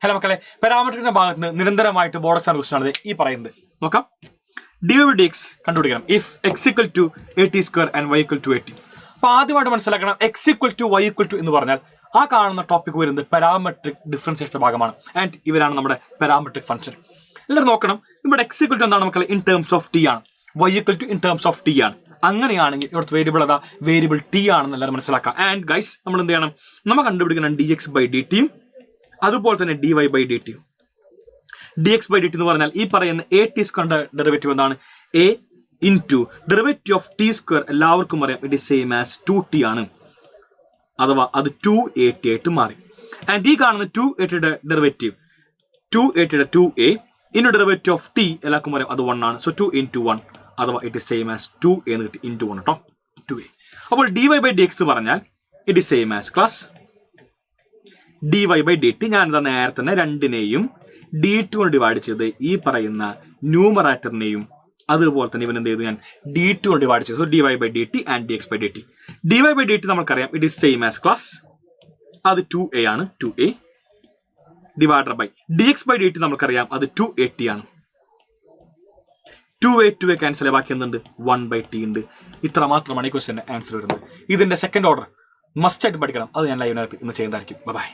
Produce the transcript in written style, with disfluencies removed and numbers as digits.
Hello മക്കളെ, പാരാമെട്രിക്കിന്റെ ഭാഗത്ത് നിന്ന് നിരന്തരമായിട്ട് ബോർഡ് എക്സാം ക്വസ്റ്റൻ ആണ് ഈ പറയുന്നത്. നോക്കാം. dx കണ്ടുപിടിക്കണം if x = at² and y = 80. അപ്പൊ ആദ്യമായിട്ട് മനസ്സിലാക്കണം x = y = എന്ന് പറഞ്ഞാൽ ആ കാണുന്ന ടോപ്പിക് വരുന്നത് പാരാമെട്രിക് ഡിഫറൻസിയേഷൻ ഭാഗമാണ്. ആൻഡ് ഇവരാണ് നമ്മുടെ പാരാമെട്രിക് ഫംഗ്ഷൻ. എല്ലാവരും നോക്കണം, ഇവിടെ x = എന്താണ് മക്കളെ? ഇൻ ടേംസ് ഓഫ് t ആണ്. y = in terms of t ആണ്. അങ്ങനെയാണെങ്കിൽ ഇവിടുത്തെ വേരിയബിൾ ഏതാ? വേരിയബിൾ t ആണെന്ന് എല്ലാവരും മനസ്സിലാക്കാം. ആൻഡ് ഗൈസ്, നമ്മൾ എന്ത് ചെയ്യണം? നമ്മൾ കണ്ടുപിടിക്കണം dx/dt അതുപോലെ തന്നെ dy/dt. dx/dt എന്ന് പറഞ്ഞാൽ ഈ പറയുന്ന at² ഡെറിവേറ്റീവ് എന്താണ്? a into derivative of t² എല്ലാവർക്കും അറിയാം it is same as 2t ആണ്, അഥവാ അത് 2at ആയിട്ട് മാറി. ആൻഡ് ഈ കാണുന്ന 2at derivative 2at 2a into derivative of t എല്ലാവർക്കും അറിയാം അത് 1 ആണ്. സോ 2 into 1 അഥവാ it is same as 2a എന്ന് കിട്ടി, ഇൻറ്റു 1 കേട്ടോ, 2a. അപ്പോൾ dy/dx പറഞ്ഞാൽ it is same as class dy/dt. ഞാൻ എന്താ നേരത്തെ തന്നെ രണ്ടിനെയും d2 കൊണ്ട് ഡിവൈഡ് ചെയ്ത് ഈ പറയുന്ന ന്യൂമറേറ്ററിനെയും അതുപോലെ തന്നെ ഇവൻ എന്ത് ചെയ്തു? ഞാൻ d2 കൊണ്ട് ഡിവൈഡ് ചെയ്തു. So dy/dt and dx/dt. dy/dt നമുക്കറിയാം it is same as class അത് 2a ആണ്, 2a ഡിവൈഡഡ് ബൈ dx/dt നമുക്കറിയാം അത് 2at ആണ്. 2a ക്യാൻസൽ ബാക്കി എന്തുണ്ട്? 1/t ഉണ്ട്. ഇത്ര മാത്രമാണ് ഈ ക്വസ്റ്റ്യന്റെ ആൻസർ വരുന്നത്. ഇതിന്റെ സെക്കൻഡ് ഓർഡർ മസ്റ്റ് ആയിട്ട് പഠിക്കണം. അത് ഞാൻ ലൈവിനകത്ത് ഇന്ന് ചെയ്യുന്നതായിരിക്കും. ബൈ.